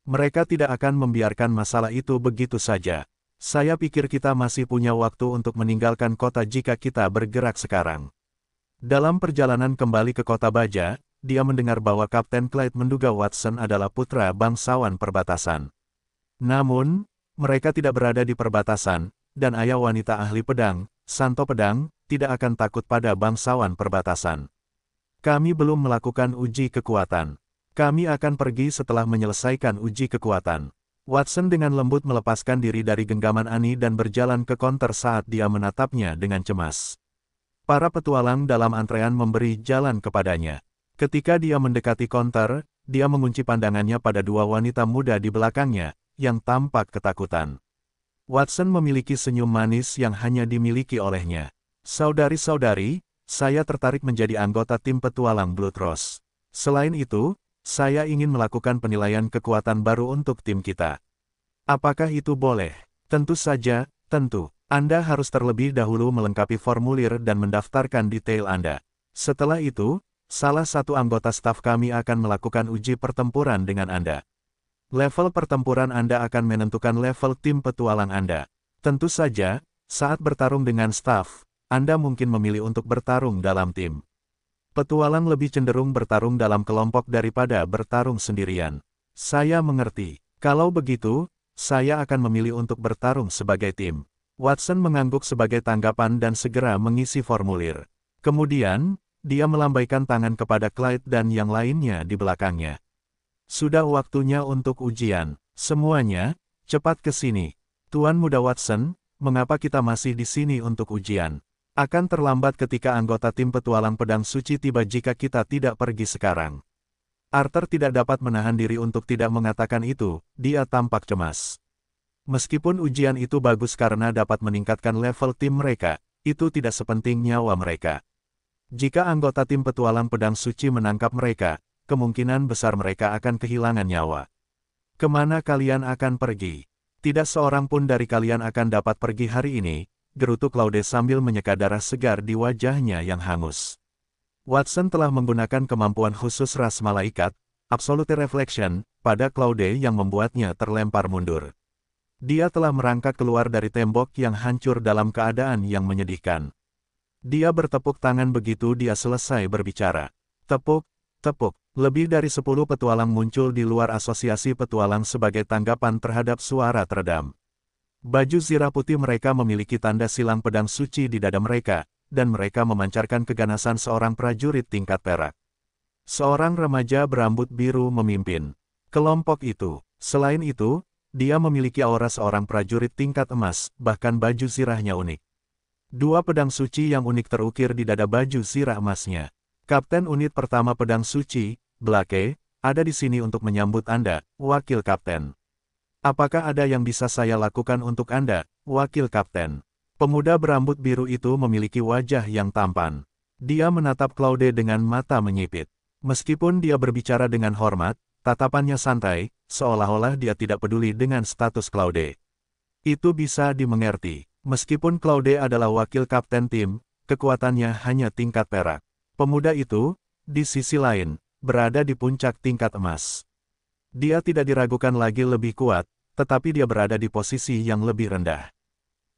Mereka tidak akan membiarkan masalah itu begitu saja. Saya pikir kita masih punya waktu untuk meninggalkan kota jika kita bergerak sekarang. Dalam perjalanan kembali ke kota baja, dia mendengar bahwa Kapten Clyde menduga Watson adalah putra bangsawan perbatasan. Namun, mereka tidak berada di perbatasan, dan ayah wanita ahli pedang, Santo Pedang, tidak akan takut pada bangsawan perbatasan. Kami belum melakukan uji kekuatan. Kami akan pergi setelah menyelesaikan uji kekuatan. Watson dengan lembut melepaskan diri dari genggaman Annie dan berjalan ke konter saat dia menatapnya dengan cemas. Para petualang dalam antrean memberi jalan kepadanya. Ketika dia mendekati konter, dia mengunci pandangannya pada dua wanita muda di belakangnya, yang tampak ketakutan. Watson memiliki senyum manis yang hanya dimiliki olehnya. Saudari-saudari, saya tertarik menjadi anggota tim petualang Blood Rose. Selain itu, saya ingin melakukan penilaian kekuatan baru untuk tim kita. Apakah itu boleh? Tentu saja, tentu. Anda harus terlebih dahulu melengkapi formulir dan mendaftarkan detail Anda. Setelah itu, salah satu anggota staf kami akan melakukan uji pertempuran dengan Anda. Level pertempuran Anda akan menentukan level tim petualang Anda. Tentu saja, saat bertarung dengan staf, Anda mungkin memilih untuk bertarung dalam tim. Petualang lebih cenderung bertarung dalam kelompok daripada bertarung sendirian. Saya mengerti. Kalau begitu, saya akan memilih untuk bertarung sebagai tim. Watson mengangguk sebagai tanggapan dan segera mengisi formulir. Kemudian, dia melambaikan tangan kepada Clyde dan yang lainnya di belakangnya. Sudah waktunya untuk ujian. Semuanya, cepat ke sini. Tuan Muda Watson, mengapa kita masih di sini untuk ujian? Akan terlambat ketika anggota tim petualang pedang suci tiba jika kita tidak pergi sekarang. Arthur tidak dapat menahan diri untuk tidak mengatakan itu, dia tampak cemas. Meskipun ujian itu bagus karena dapat meningkatkan level tim mereka, itu tidak sepenting nyawa mereka. Jika anggota tim petualang pedang suci menangkap mereka, kemungkinan besar mereka akan kehilangan nyawa. Kemana kalian akan pergi? Tidak seorang pun dari kalian akan dapat pergi hari ini, gerutu Claude sambil menyeka darah segar di wajahnya yang hangus. Watson telah menggunakan kemampuan khusus ras malaikat, Absolute Reflection, pada Claude yang membuatnya terlempar mundur. Dia telah merangkak keluar dari tembok yang hancur dalam keadaan yang menyedihkan. Dia bertepuk tangan begitu dia selesai berbicara. Tepuk, tepuk. Lebih dari 10 petualang muncul di luar asosiasi petualang sebagai tanggapan terhadap suara teredam. Baju zirah putih mereka memiliki tanda silang pedang suci di dada mereka, dan mereka memancarkan keganasan seorang prajurit tingkat perak. Seorang remaja berambut biru memimpin kelompok itu. Selain itu, dia memiliki aura seorang prajurit tingkat emas, bahkan baju zirahnya unik. 2 pedang suci yang unik terukir di dada baju zirah emasnya. Kapten unit pertama pedang suci, Blake, ada di sini untuk menyambut Anda, Wakil Kapten. Apakah ada yang bisa saya lakukan untuk Anda, Wakil Kapten? Pemuda berambut biru itu memiliki wajah yang tampan. Dia menatap Claude dengan mata menyipit. Meskipun dia berbicara dengan hormat, tatapannya santai, seolah-olah dia tidak peduli dengan status Claude. Itu bisa dimengerti. Meskipun Claude adalah wakil kapten tim, kekuatannya hanya tingkat perak. Pemuda itu, di sisi lain, berada di puncak tingkat emas. Dia tidak diragukan lagi lebih kuat, tetapi dia berada di posisi yang lebih rendah.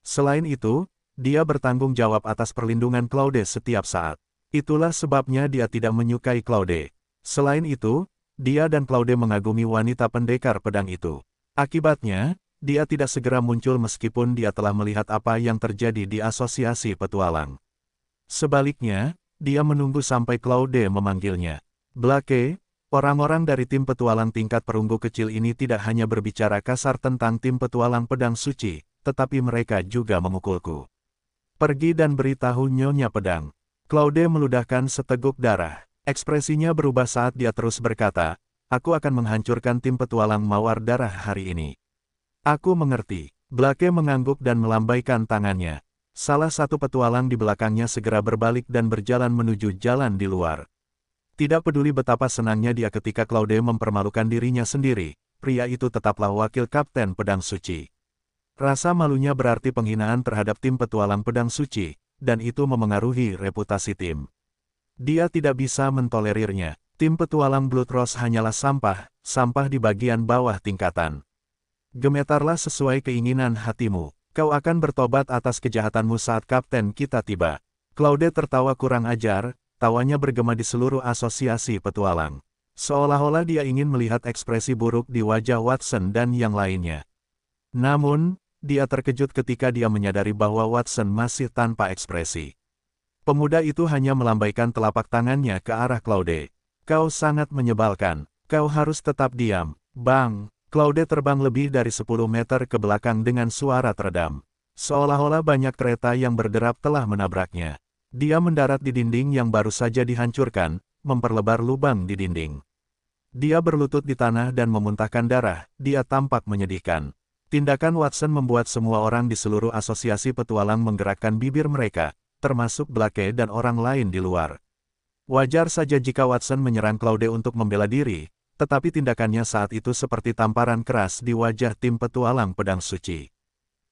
Selain itu, dia bertanggung jawab atas perlindungan Claude setiap saat. Itulah sebabnya dia tidak menyukai Claude. Selain itu, dia dan Claude mengagumi wanita pendekar pedang itu. Akibatnya, dia tidak segera muncul meskipun dia telah melihat apa yang terjadi di asosiasi petualang. Sebaliknya, dia menunggu sampai Claude memanggilnya. Blake, orang-orang dari tim petualang tingkat perunggu kecil ini tidak hanya berbicara kasar tentang tim petualang pedang suci, tetapi mereka juga memukulku. Pergi dan beritahu Nyonya Pedang. Claude meludahkan seteguk darah. Ekspresinya berubah saat dia terus berkata, aku akan menghancurkan tim petualang mawar darah hari ini. Aku mengerti. Blake mengangguk dan melambaikan tangannya. Salah satu petualang di belakangnya segera berbalik dan berjalan menuju jalan di luar. Tidak peduli betapa senangnya dia ketika Claude mempermalukan dirinya sendiri, pria itu tetaplah wakil kapten pedang suci. Rasa malunya berarti penghinaan terhadap tim petualang pedang suci, dan itu memengaruhi reputasi tim. Dia tidak bisa mentolerirnya. Tim petualang Blood Rose hanyalah sampah, sampah di bagian bawah tingkatan. Gemetarlah sesuai keinginan hatimu. Kau akan bertobat atas kejahatanmu saat kapten kita tiba. Claude tertawa kurang ajar, tawanya bergema di seluruh asosiasi petualang. Seolah-olah dia ingin melihat ekspresi buruk di wajah Watson dan yang lainnya. Namun, dia terkejut ketika dia menyadari bahwa Watson masih tanpa ekspresi. Pemuda itu hanya melambaikan telapak tangannya ke arah Claude. Kau sangat menyebalkan. Kau harus tetap diam. Bang! Claude terbang lebih dari 10 meter ke belakang dengan suara teredam. Seolah-olah banyak kereta yang berderap telah menabraknya. Dia mendarat di dinding yang baru saja dihancurkan, memperlebar lubang di dinding. Dia berlutut di tanah dan memuntahkan darah, dia tampak menyedihkan. Tindakan Watson membuat semua orang di seluruh asosiasi petualang menggerakkan bibir mereka, termasuk Blake dan orang lain di luar. Wajar saja jika Watson menyerang Claude untuk membela diri, tetapi tindakannya saat itu seperti tamparan keras di wajah tim petualang pedang suci.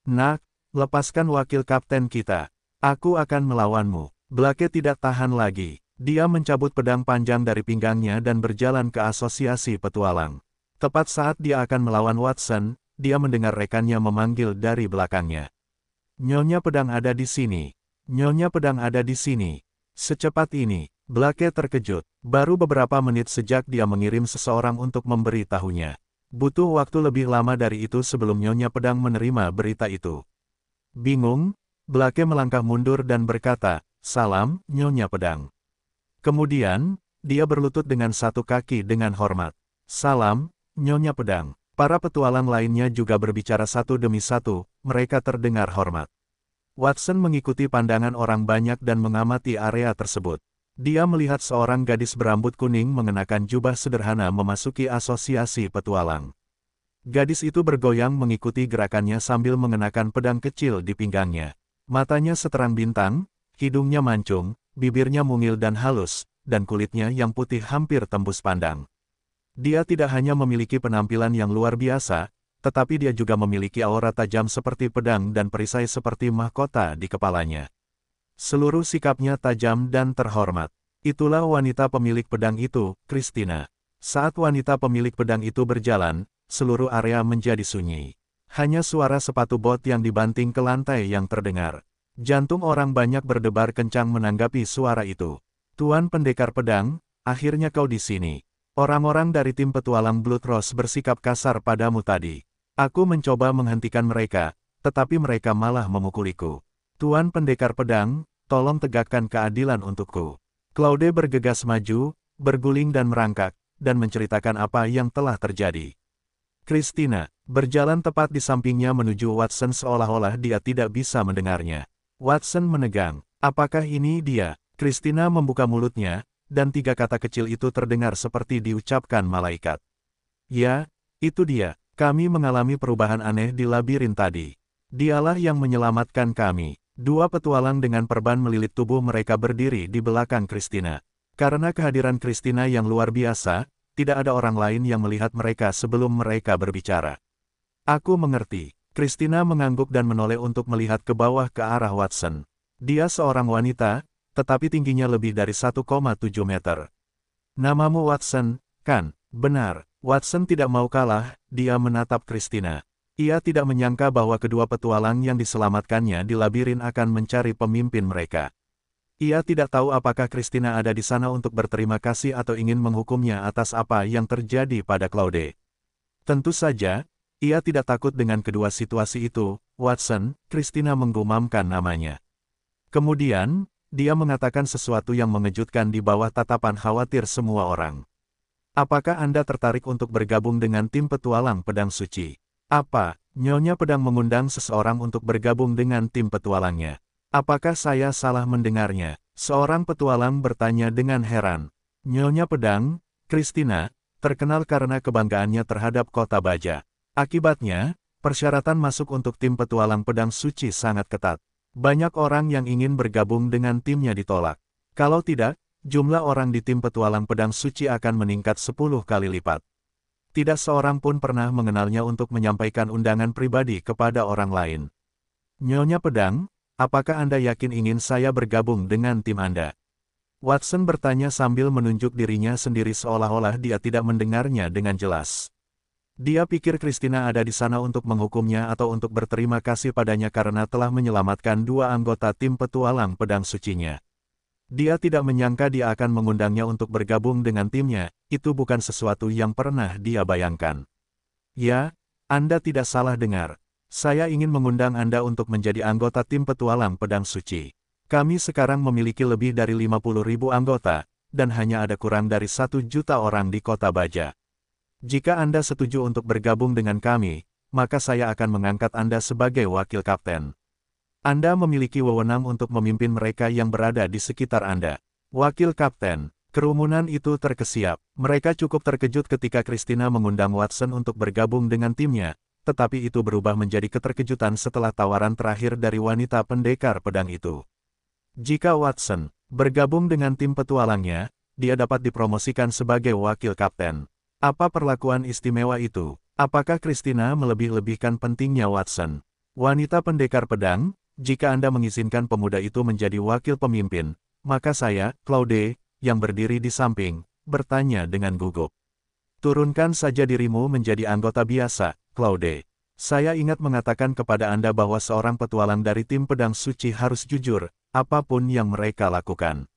Nak, lepaskan wakil kapten kita. Aku akan melawanmu. Blake tidak tahan lagi. Dia mencabut pedang panjang dari pinggangnya dan berjalan ke asosiasi petualang. Tepat saat dia akan melawan Watson, dia mendengar rekannya memanggil dari belakangnya. Nyonya Pedang ada di sini. Nyonya Pedang ada di sini. Secepat ini, Blake terkejut. Baru beberapa menit sejak dia mengirim seseorang untuk memberi tahunya. Butuh waktu lebih lama dari itu sebelum Nyonya Pedang menerima berita itu. Bingung, Blake melangkah mundur dan berkata, "Salam, Nyonya Pedang." Kemudian, dia berlutut dengan satu kaki dengan hormat. "Salam, Nyonya Pedang." Para petualang lainnya juga berbicara satu demi satu, mereka terdengar hormat. Watson mengikuti pandangan orang banyak dan mengamati area tersebut. Dia melihat seorang gadis berambut kuning mengenakan jubah sederhana memasuki asosiasi petualang. Gadis itu bergoyang mengikuti gerakannya sambil mengenakan pedang kecil di pinggangnya. Matanya seterang bintang, hidungnya mancung, bibirnya mungil dan halus, dan kulitnya yang putih hampir tembus pandang. Dia tidak hanya memiliki penampilan yang luar biasa, tetapi dia juga memiliki aura tajam seperti pedang dan perisai seperti mahkota di kepalanya. Seluruh sikapnya tajam dan terhormat. Itulah wanita pemilik pedang itu, Christina. Saat wanita pemilik pedang itu berjalan, seluruh area menjadi sunyi. Hanya suara sepatu bot yang dibanting ke lantai yang terdengar. Jantung orang banyak berdebar kencang menanggapi suara itu. "Tuan Pendekar Pedang, akhirnya kau di sini. Orang-orang dari tim petualang Blood Rose bersikap kasar padamu tadi. Aku mencoba menghentikan mereka, tetapi mereka malah memukuliku. Tuan Pendekar Pedang, tolong tegakkan keadilan untukku." Claude bergegas maju, berguling dan merangkak, dan menceritakan apa yang telah terjadi. Christina berjalan tepat di sampingnya menuju Watson seolah-olah dia tidak bisa mendengarnya. Watson menegang. "Apakah ini dia?" Christina membuka mulutnya, dan 3 kata kecil itu terdengar seperti diucapkan malaikat. "Ya, itu dia. Kami mengalami perubahan aneh di labirin tadi. Dialah yang menyelamatkan kami." 2 petualang dengan perban melilit tubuh mereka berdiri di belakang Christina. Karena kehadiran Christina yang luar biasa, tidak ada orang lain yang melihat mereka sebelum mereka berbicara. "Aku mengerti." Christina mengangguk dan menoleh untuk melihat ke bawah ke arah Watson. Dia seorang wanita, tetapi tingginya lebih dari 1,7 meter. "Namamu Watson, kan?" "Benar." Watson tidak mau kalah, dia menatap Christina. Ia tidak menyangka bahwa kedua petualang yang diselamatkannya di labirin akan mencari pemimpin mereka. Ia tidak tahu apakah Christina ada di sana untuk berterima kasih atau ingin menghukumnya atas apa yang terjadi pada Claude. Tentu saja, ia tidak takut dengan kedua situasi itu. "Watson," Christina menggumamkan namanya. Kemudian, dia mengatakan sesuatu yang mengejutkan di bawah tatapan khawatir semua orang. "Apakah Anda tertarik untuk bergabung dengan tim petualang pedang suci?" "Apa?" Nyonya Pedang mengundang seseorang untuk bergabung dengan tim petualangnya. "Apakah saya salah mendengarnya?" Seorang petualang bertanya dengan heran. Nyonya Pedang, Christina, terkenal karena kebanggaannya terhadap kota baja. Akibatnya, persyaratan masuk untuk tim petualang pedang suci sangat ketat. Banyak orang yang ingin bergabung dengan timnya ditolak. Kalau tidak, jumlah orang di tim petualang pedang suci akan meningkat 10 kali lipat. Tidak seorang pun pernah mengenalnya untuk menyampaikan undangan pribadi kepada orang lain. "Nyonya Pedang, apakah Anda yakin ingin saya bergabung dengan tim Anda?" Watson bertanya sambil menunjuk dirinya sendiri seolah-olah dia tidak mendengarnya dengan jelas. Dia pikir Christina ada di sana untuk menghukumnya atau untuk berterima kasih padanya karena telah menyelamatkan 2 anggota tim petualang pedang sucinya. Dia tidak menyangka dia akan mengundangnya untuk bergabung dengan timnya, itu bukan sesuatu yang pernah dia bayangkan. "Ya, Anda tidak salah dengar. Saya ingin mengundang Anda untuk menjadi anggota tim petualang pedang suci. Kami sekarang memiliki lebih dari 50.000 anggota, dan hanya ada kurang dari 1 juta orang di kota baja. Jika Anda setuju untuk bergabung dengan kami, maka saya akan mengangkat Anda sebagai wakil kapten. Anda memiliki wewenang untuk memimpin mereka yang berada di sekitar Anda." Wakil kapten. Kerumunan itu terkesiap. Mereka cukup terkejut ketika Christina mengundang Watson untuk bergabung dengan timnya, tetapi itu berubah menjadi keterkejutan setelah tawaran terakhir dari wanita pendekar pedang itu. "Jika Watson Bergabung dengan tim petualangnya, dia dapat dipromosikan sebagai wakil kapten. Apa perlakuan istimewa itu? Apakah Christina melebih-lebihkan pentingnya Watson? Wanita pendekar pedang, jika Anda mengizinkan pemuda itu menjadi wakil pemimpin, maka saya, Claude, yang berdiri di samping, bertanya dengan gugup. Turunkan saja dirimu menjadi anggota biasa, Claude. Saya ingat mengatakan kepada Anda bahwa seorang petualang dari tim pedang suci harus jujur, apapun yang mereka lakukan.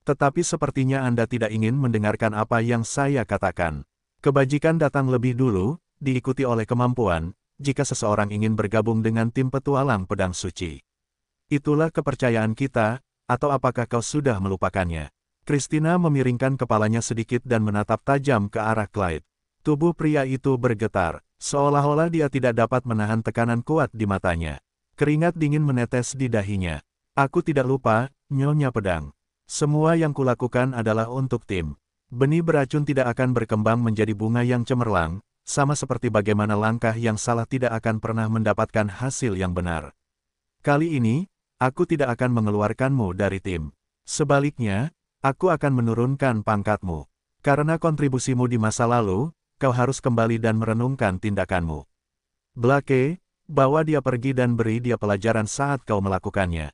Tetapi sepertinya Anda tidak ingin mendengarkan apa yang saya katakan. Kebajikan datang lebih dulu, diikuti oleh kemampuan, jika seseorang ingin bergabung dengan tim petualang pedang suci. Itulah kepercayaan kita, atau apakah kau sudah melupakannya? Christina memiringkan kepalanya sedikit dan menatap tajam ke arah Clyde. Tubuh pria itu bergetar, seolah-olah dia tidak dapat menahan tekanan kuat di matanya. Keringat dingin menetes di dahinya. Aku tidak lupa, Nyonya Pedang. Semua yang kulakukan adalah untuk tim. Benih beracun tidak akan berkembang menjadi bunga yang cemerlang, sama seperti bagaimana langkah yang salah tidak akan pernah mendapatkan hasil yang benar. Kali ini, aku tidak akan mengeluarkanmu dari tim. Sebaliknya, aku akan menurunkan pangkatmu. Karena kontribusimu di masa lalu, kau harus kembali dan merenungkan tindakanmu. Blake, bawa dia pergi dan beri dia pelajaran saat kau melakukannya.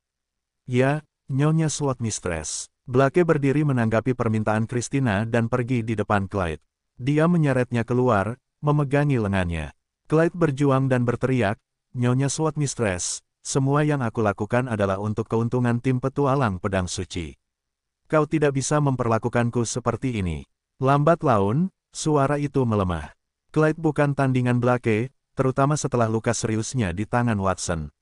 Ya, Nyonya Sword Mistress. Blake berdiri menanggapi permintaan Christina dan pergi di depan Clyde. Dia menyeretnya keluar, memegangi lengannya. Clyde berjuang dan berteriak, Nyonya Sword Mistress, semua yang aku lakukan adalah untuk keuntungan tim petualang pedang suci. Kau tidak bisa memperlakukanku seperti ini. Lambat laun, suara itu melemah. Clyde bukan tandingan Blake, terutama setelah luka seriusnya di tangan Watson.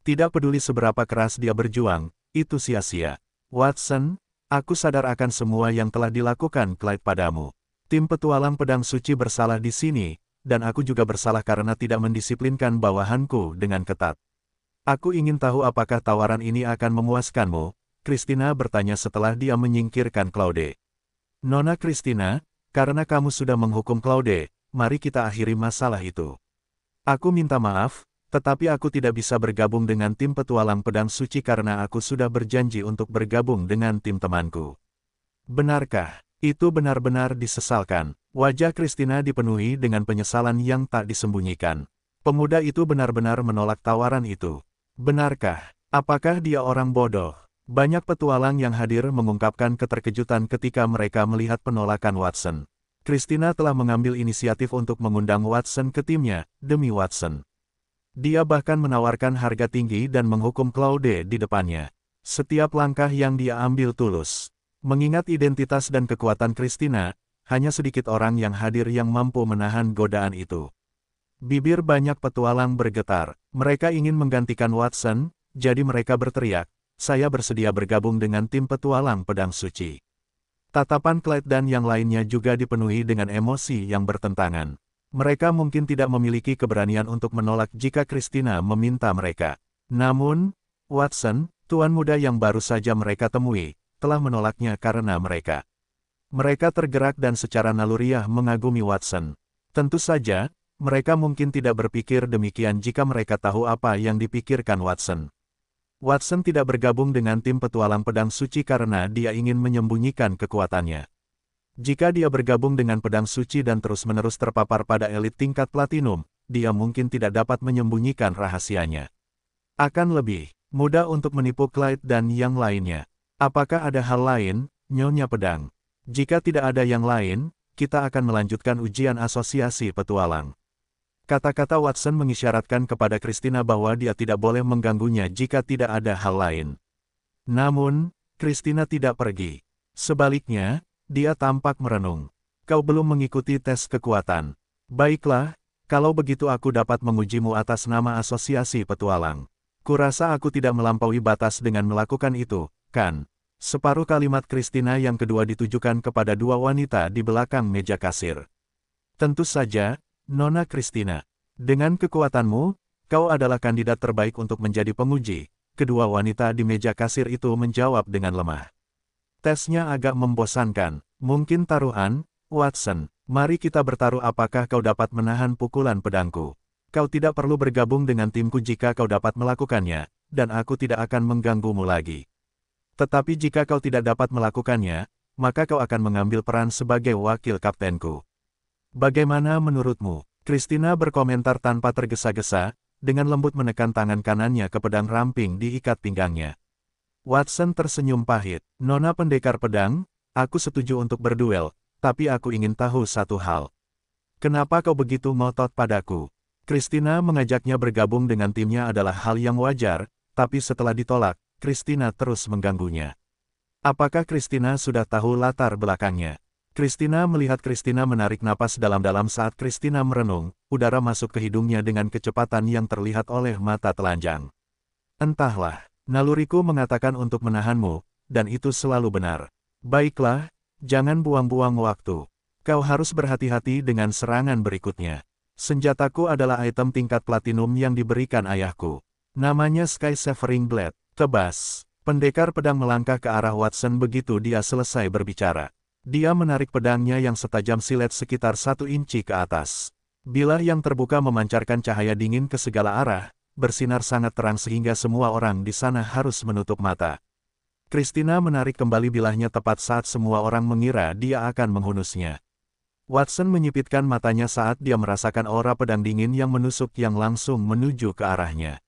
Tidak peduli seberapa keras dia berjuang, itu sia-sia. Watson, aku sadar akan semua yang telah dilakukan Clyde padamu. Tim petualang pedang suci bersalah di sini, dan aku juga bersalah karena tidak mendisiplinkan bawahanku dengan ketat. Aku ingin tahu apakah tawaran ini akan memuaskanmu, Christina bertanya setelah dia menyingkirkan Claude. Nona Christina, karena kamu sudah menghukum Claude, mari kita akhiri masalah itu. Aku minta maaf, tetapi aku tidak bisa bergabung dengan tim petualang pedang suci karena aku sudah berjanji untuk bergabung dengan tim temanku. Benarkah? Itu benar-benar disesalkan. Wajah Christina dipenuhi dengan penyesalan yang tak disembunyikan. Pemuda itu benar-benar menolak tawaran itu. Benarkah? Apakah dia orang bodoh? Banyak petualang yang hadir mengungkapkan keterkejutan ketika mereka melihat penolakan Watson. Christina telah mengambil inisiatif untuk mengundang Watson ke timnya, demi Watson. Dia bahkan menawarkan harga tinggi dan menghukum Claude di depannya. Setiap langkah yang dia ambil tulus. Mengingat identitas dan kekuatan Christina, hanya sedikit orang yang hadir yang mampu menahan godaan itu. Bibir banyak petualang bergetar. Mereka ingin menggantikan Watson, jadi mereka berteriak, saya bersedia bergabung dengan tim petualang pedang suci. Tatapan Clyde dan yang lainnya juga dipenuhi dengan emosi yang bertentangan. Mereka mungkin tidak memiliki keberanian untuk menolak jika Christina meminta mereka. Namun, Watson, tuan muda yang baru saja mereka temui, telah menolaknya karena mereka. Mereka tergerak dan secara naluriah mengagumi Watson. Tentu saja, mereka mungkin tidak berpikir demikian jika mereka tahu apa yang dipikirkan Watson. Watson tidak bergabung dengan tim petualang pedang suci karena dia ingin menyembunyikan kekuatannya. Jika dia bergabung dengan pedang suci dan terus-menerus terpapar pada elit tingkat platinum, dia mungkin tidak dapat menyembunyikan rahasianya. Akan lebih mudah untuk menipu Clyde dan yang lainnya. Apakah ada hal lain, Nyonya Pedang? Jika tidak ada yang lain, kita akan melanjutkan ujian asosiasi petualang. Kata-kata Watson mengisyaratkan kepada Christina bahwa dia tidak boleh mengganggunya jika tidak ada hal lain. Namun, Christina tidak pergi. Sebaliknya, dia tampak merenung. Kau belum mengikuti tes kekuatan. Baiklah, kalau begitu aku dapat mengujimu atas nama asosiasi petualang. Kurasa aku tidak melampaui batas dengan melakukan itu, kan? Separuh kalimat Christina yang kedua ditujukan kepada dua wanita di belakang meja kasir. Tentu saja, Nona Christina. Dengan kekuatanmu, kau adalah kandidat terbaik untuk menjadi penguji. Kedua wanita di meja kasir itu menjawab dengan lemah. Tesnya agak membosankan. Mungkin taruhan, Watson. Mari kita bertaruh apakah kau dapat menahan pukulan pedangku. Kau tidak perlu bergabung dengan timku jika kau dapat melakukannya, dan aku tidak akan mengganggumu lagi. Tetapi jika kau tidak dapat melakukannya, maka kau akan mengambil peran sebagai wakil kaptenku. Bagaimana menurutmu? Christina berkomentar tanpa tergesa-gesa, dengan lembut menekan tangan kanannya ke pedang ramping di ikat pinggangnya. Watson tersenyum pahit. Nona pendekar pedang, aku setuju untuk berduel, tapi aku ingin tahu satu hal. Kenapa kau begitu ngotot padaku? Christina mengajaknya bergabung dengan timnya adalah hal yang wajar, tapi setelah ditolak, Christina terus mengganggunya. Apakah Christina sudah tahu latar belakangnya? Christina melihat Christina menarik napas dalam-dalam saat Christina merenung, udara masuk ke hidungnya dengan kecepatan yang terlihat oleh mata telanjang. Entahlah, naluriku mengatakan untuk menahanmu, dan itu selalu benar. Baiklah, jangan buang-buang waktu. Kau harus berhati-hati dengan serangan berikutnya. Senjataku adalah item tingkat platinum yang diberikan ayahku. Namanya Sky Severing Blade. Tebas. Pendekar pedang melangkah ke arah Watson begitu dia selesai berbicara. Dia menarik pedangnya yang setajam silet sekitar 1 inci ke atas. Bilah yang terbuka memancarkan cahaya dingin ke segala arah, bersinar sangat terang sehingga semua orang di sana harus menutup mata. Christina menarik kembali bilahnya tepat saat semua orang mengira dia akan menghunusnya. Watson menyipitkan matanya saat dia merasakan aura pedang dingin yang menusuk yang langsung menuju ke arahnya.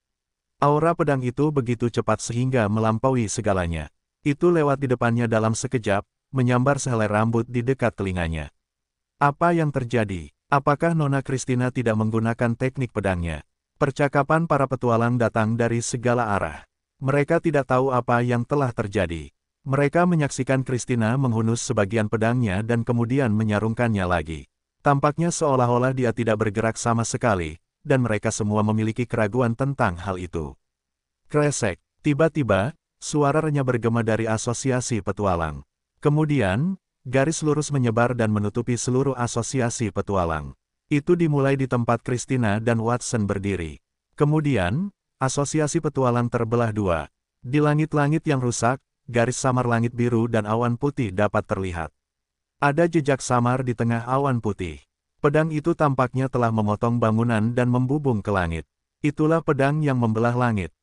Aura pedang itu begitu cepat sehingga melampaui segalanya. Itu lewat di depannya dalam sekejap, menyambar sehelai rambut di dekat telinganya. Apa yang terjadi? Apakah Nona Christina tidak menggunakan teknik pedangnya? Percakapan para petualang datang dari segala arah. Mereka tidak tahu apa yang telah terjadi. Mereka menyaksikan Christina menghunus sebagian pedangnya dan kemudian menyarungkannya lagi. Tampaknya seolah-olah dia tidak bergerak sama sekali, dan mereka semua memiliki keraguan tentang hal itu. Kresek, tiba-tiba, suara renyah bergema dari asosiasi petualang. Kemudian, garis lurus menyebar dan menutupi seluruh asosiasi petualang. Itu dimulai di tempat Christina dan Watson berdiri. Kemudian, asosiasi petualang terbelah dua. Di langit-langit yang rusak, garis samar langit biru dan awan putih dapat terlihat. Ada jejak samar di tengah awan putih. Pedang itu tampaknya telah memotong bangunan dan membubung ke langit. Itulah pedang yang membelah langit.